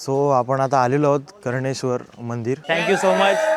So आपण आता आलेलो आहोत कर्णेश्वर मंदिर. Thank you so much.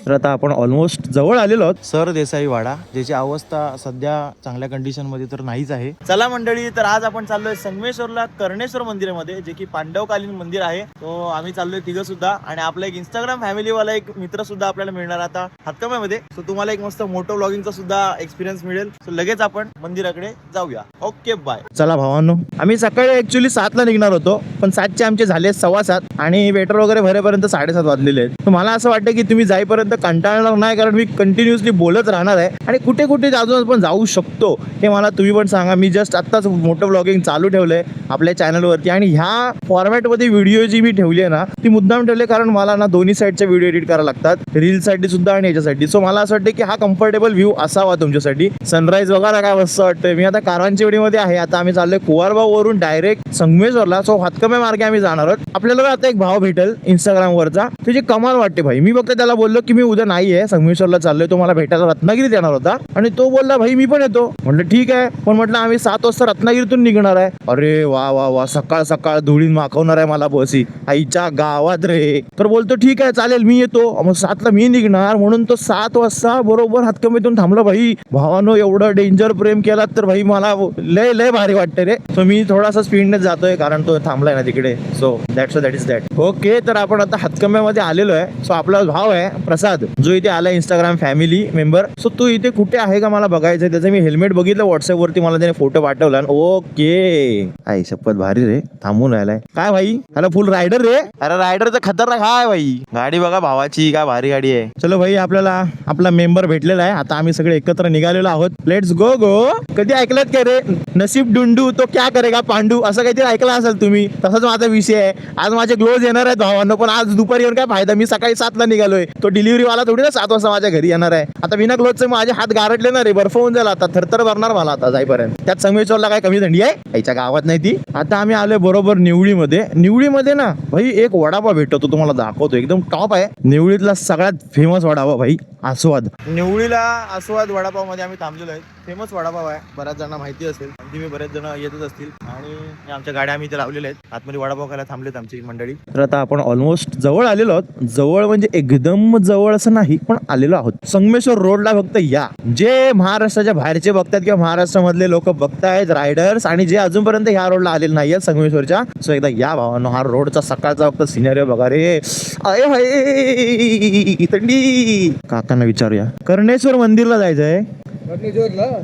तर आता आपण ऑलमोस्ट जवळ आलेलो आहोत सर देसाई वाडा, ज्याची अवस्था सध्या चांगल्या कंडिशन मध्ये तर नाहीच आहे. चला मंडळी, तर आज आपण चाललोय संगमेश्वरला कर्णेश्वर मंदिरामध्ये, जे की पांडवकालीन मंदिर आहे. तो आम्ही चाललोय तिघं सुद्धा, आणि आपला एक इंस्टाग्राम फॅमिली वाला एक मित्र सुद्धा आपल्याला मिळणार आता हातकमामध्ये. सो तुम्हाला एक मस्त मोटो व्लॉगिंगचा सुद्धा एक्सपिरियन्स मिळेल. सो लगेच आपण मंदिराकडे जाऊया. Okay bye. चला भावांनो, आम्ही सकाळी ऍक्च्युली 7ला निघणार होतो, पण 7चे आमचे झाले 7:15 आणि पेट्रोल वगैरे भरेपर्यंत 7:30 वाजलेले आहेत. तर मला असं वाटतं की तुम्ही जाईपर्यंत कंटाळणार नाही, कारण मी कंटिन्युअसली बोलत राहणार आहे आणि कुठे कुठे अजून पण जाऊ शकतो हे मला तुम्ही पण सांगा. मी जस्ट आत्ताच मोटो व्लॉगिंग चालू ठेवलंय आपल्या चॅनलवरती, आणि ह्या फॉर्मॅटमध्ये व्हिडिओ जी मी ठेवली आहे ना, ती मुद्दाम ठेवले कारण मला ना दोन्ही साईडचे व्हिडिओ एडिट करायला लागतात, रीलसाठी सुद्धा आणि याच्यासाठी. सो मला असं वाटतं की हा कम्फर्टेबल व्ह्यू असावा तुमच्यासाठी. सनराईज वगैरे काय मस्त वाटतंय. मी आता कारवांचेवाडीमध्ये आहे. आता आम्ही चाललोय कुवारबाव वरून डायरेक्ट संगमेश्वरला. सो हातकमे मार्गे आम्ही जाणार आहोत. आपल्याला आता एक भाव भेटेल इंस्टाग्रामवरचा, तुझी कमाल वाटते भाई. मी फक्त त्याला बोललो की मी उद्या नाही आहे, संगमेश्वरला चाललोय, तो मला भेटायला रत्नागिरीत येणार होता, आणि तो बोलला भाई मी पण येतो. म्हटलं ठीक आहे, पण म्हटलं आम्ही 7 वाजता रत्नागिरीतून निघणार आहे. अरे वा वा वा, सकाळ सकाळ धुळीन माखवणार आहे मला बसी आईच्या गावात रे. तर बोलतो ठीक आहे चालेल मी येतो. मग 7ला मी निघणार, म्हणून तो 7 वाजता बरोबर हातकमीतून थांबला. भाई भावानो, एवढं डेंजर प्रेम केलात तर भाई मला लय लय भारी वाटते रे. सो मी थोडासा स्पीडनेच जातोय कारण तो थांबलाय ना तिकडे. So that is that. Okay, तर आपण आता हातकंब्यामध्ये आलेलो आहे. सो आपला भाव आहे प्रसाद, जो इथे आला इंस्टाग्राम फॅमिली मेंबर. सो तू इथे कुठे आहे का मला बघायचं. त्याचं मी हेल्मेट बघितलं व्हॉट्सअपवरती, मला त्याने फोटो पाठवला. ओके, आई शपथ भारी रे, थांबून राहिलाय काय भाई. ह्याला फुल रायडर रे. अरे रायडर तर खतरनाक हाय भाई. गाडी बघा भावाची, काय भारी गाडी आहे. चलो भाई, आपल्याला आपला मेंबर भेटलेला आहे. आता आम्ही सगळे एकत्र निघालेलो आहोत. लेट्स गो गो. कधी ऐकलत काय रे, नसीब डुंडू तो क्या करेगा पांडू, असं काहीतरी ऐकलं असेल तुम्ही. तसाच माझा विषय आहे. आज माझे ग्लोज येणार आहेत भावांनो, पण आज दुपारी येऊन काय फायदा. मी सकाळी 7ला निघालोय, तो डिलिव्हरी वाला थोडी ना 7 वाजता माझ्या घरी येणार आहे. आता बिना ग्लोजचे माझे हात गारटले ना रे, बर्फ होऊन जाईल आता, थरथर भरणार मला आता जाईपर्यंत. त्यात संगमेश्वरला काय कमी थंडी आहे, याच्या गावात नाही ती. आता आम्ही आलोय बरोबर निवळीमध्ये. निवळीमध्ये ना भाई एक वडापाव भेटतो, तो तुम्हाला दाखवतो, एकदम टॉप आहे. निवळीतला सगळ्यात फेमस वडापाव भाई, आस्वाद. निवळीला आस्वाद वडापाव मध्ये आम्ही थांबलेलो आहे. फेमस वडापाव आहे, बऱ्याच जणांना माहिती असेल, तुम्ही बरेच जण येतच असतील. आणि आमच्या गाड्या आम्ही इथे लावलेल्या आहेत. आतमध्ये वडापाव खायला थांबलेत आमची मंडळी. तर आता आपण ऑलमोस्ट जवळ आलेलो आहोत. जवळ म्हणजे एकदम जवळ असं नाही, पण आलेलो आहोत. संगमेश्वर रोडला फक्त या, जे महाराष्ट्राच्या बाहेरचे बघतात किंवा महाराष्ट्रामधले लोक बघतायत रायडर्स, आणि जे अजूनपर्यंत ह्या रोडला आलेले नाहीये संगमेश्वरच्या, सो एकदा या भावांनो. हा रोडचा सकाळचा फक्त सिनेरिओ बघा रे. अय हाय थंडी. काकांना विचारूया, कर्णेश्वर मंदिरला जायचंय.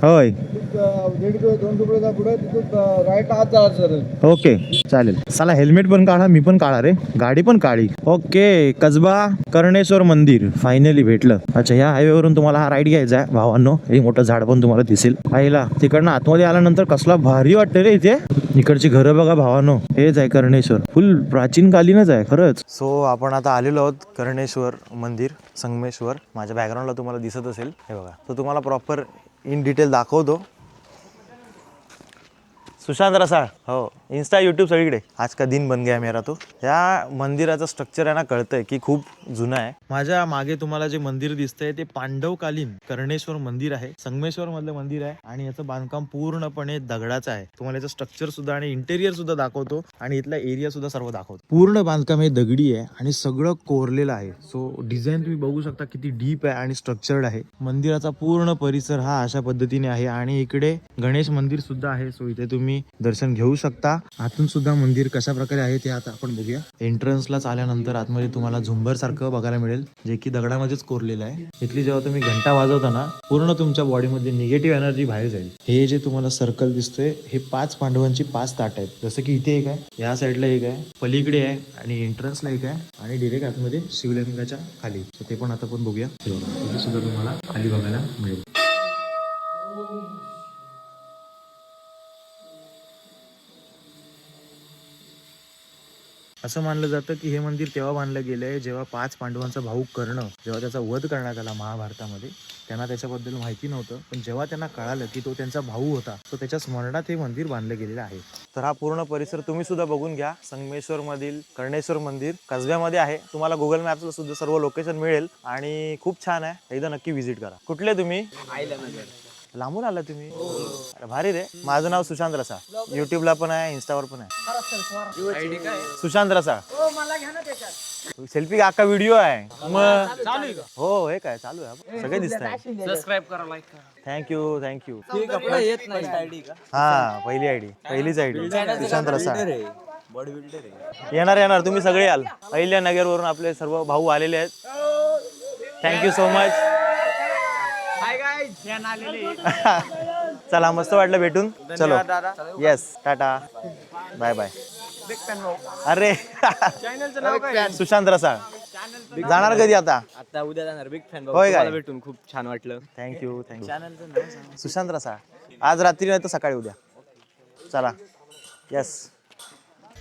होय, ओके चालेल. चला हेल्मेट पण काढा, मी पण काढा रे, गाडी पण काढी. ओके, कसबा कर्णेश्वर मंदिर फायनली भेटलं. अच्छा, या हायवेवरून तुम्हाला हा राईड घ्यायचा आहे भावांनो. हे मोठं झाड पण तुम्हाला दिसेल पाहिला. तिकडनं आतमध्ये आल्यानंतर कसला भारी वाटतं रे इथे. इकडची घरं बघा भावांनो, हेच आहे कर्णेश्वर. फुल प्राचीन कालीनच आहे खरंच. सो आपण आता आलेलो आहोत कर्णेश्वर मंदिर संगमेश्वर. माझ्या बॅकग्राऊंडला तुम्हाला दिसत असेल, हे बघा. तो तुम्हाला प्रॉपर इन डिटेल दाखवतो. सुशांत रसाळ, हो, इंस्टा यूट्यूब सगळीकडे. आज का दिन बन गया मेरा तो. या मंदिराचं स्ट्रक्चर आहे ना, कळतंय की खूप जुनं आहे. माझ्या मागे तुम्हाला जे मंदिर दिसतंय ते पांडवकालीन कर्णेश्वर मंदिर आहे, संगमेश्वर मधलं मंदिर आहे. आणि याचं बांधकाम पूर्णपणे दगडाचं आहे. तुम्हाला याचं स्ट्रक्चर सुद्धा आणि इंटेरियर सुद्धा दाखवतो, आणि इथला एरिया सुद्धा सर्व दाखवतो. पूर्ण बांधकाम हे दगडी आहे आणि सगळं कोरलेलं आहे. सो डिझाईन तुम्ही बघू शकता किती डीप आहे आणि स्ट्रक्चर्ड आहे. मंदिराचा पूर्ण परिसर हा अशा पद्धतीने आहे, आणि इकडे गणेश मंदिर सुद्धा आहे. सो इथे तुम्ही दर्शन घेऊ शकता. आतून सुद्धा मंदिर कशा प्रकारे आहे ते आता आपण बघूया. एंट्रन्सलाच आल्यानंतर आतमध्ये तुम्हाला झुंबर सारखं बघायला मिळेल, जे की दगडामध्येच कोरलेलं आहे. इथली जेव्हा तुम्ही घंटा वाजवता ना, पूर्ण तुमच्या बॉडीमध्ये निगेटिव्ह एनर्जी बाहेर जाईल. हे जे तुम्हाला सर्कल दिसतंय, हे 5 पांडवांची 5 ताट आहेत. जसं की इथे एक आहे, या साईडला एक आहे, पलीकडे आहे, आणि एंट्रन्सला एक आहे, आणि डिरेक्ट आतमध्ये शिवलिंगाच्या खाली. ते पण आता आपण बघूया. इथे सुद्धा तुम्हाला खाली बघायला मिळेल. असं मानलं जातं की हे मंदिर तेव्हा बांधलं गेलं आहे जेव्हा 5 पांडवांचा भाऊ कर्ण, जेव्हा त्याचा वध करण्यात आला महाभारतामध्ये. त्यांना त्याच्याबद्दल माहिती नव्हतं, पण जेव्हा त्यांना कळालं की तो त्यांचा भाऊ होता, तो त्याच्या स्मरणात हे मंदिर बांधलं गेलेलं आहे. तर हा पूर्ण परिसर तुम्ही सुद्धा बघून घ्या. संगमेश्वर मधील कर्णेश्वर मंदिर कसब्यामध्ये आहे. तुम्हाला गुगल मॅप्सला सुद्धा सर्व लोकेशन मिळेल, आणि खूप छान आहे. एकदा नक्की व्हिजिट करा. कुठले तुम्ही? लांबून आला तुम्ही? अरे भारी रे. माझं नाव सुशांत रसाळ. युट्यूबला पण आहे, इंस्टावर पण आहे. सुशांत रसाळ. सेल्फी अख्खा व्हिडिओ आहे. मग हो हे काय चालू आहे, सगळे दिसत आहे. सबस्क्राईब करा, लाईक करा. थँक्यू. हा पहिली आयडी, पहिलीच आयडी सुशांत रसाळ. येणार तुम्ही सगळे याल. अहिल्या नगर वरून आपले सर्व भाऊ आलेले आहेत. Thank you so much. चला मस्त वाटलं भेटून. चलो येस टाटा बाय बाय. अरे सुशांत रसाळ जाणार कधी आता? आता उद्या जाणार. बिग फॅन होय काय? भेटून खूप छान वाटलं. थँक्यू. सुशांत रसाळ. आज रात्री नाही तर सकाळी उद्या. चला येस.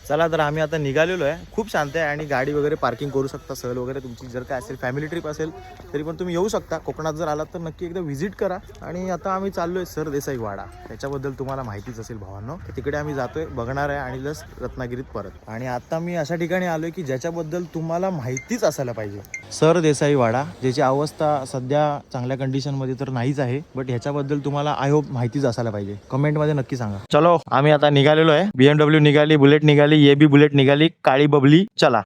चला तर आम्ही आता निघालेलो आहे. खूप शांत आहे आणि गाडी वगैरे पार्किंग करू शकता. सहल वगैरे तुमची जर काय असेल, फॅमिली ट्रिप असेल तरी पण तुम्ही येऊ शकता. कोकणात जर आलात तर नक्की एकदा व्हिजिट करा. आणि आता आम्ही चाललोय सरदेसाई वाडा. त्याच्याबद्दल तुम्हाला माहितीच असेल भावांनो. तिकडे आम्ही जातोय, बघणार आहे आणि जस्ट रत्नागिरीत परत. आणि आता मी अशा ठिकाणी आलोय की ज्याच्याबद्दल तुम्हाला माहितीच असायला पाहिजे. सरदेसाई वाडा, ज्याची अवस्था सध्या चांगल्या कंडिशनमध्ये तर नाहीच आहे, बट ह्याच्याबद्दल तुम्हाला आय होप माहितीच असायला पाहिजे. कमेंटमध्ये नक्की सांगा. चलो आम्ही आता निघालेलो आहे. BMW निघाली, बुलेट निघाली, ये बी बुलेट निघाली, काळी बबली. चला.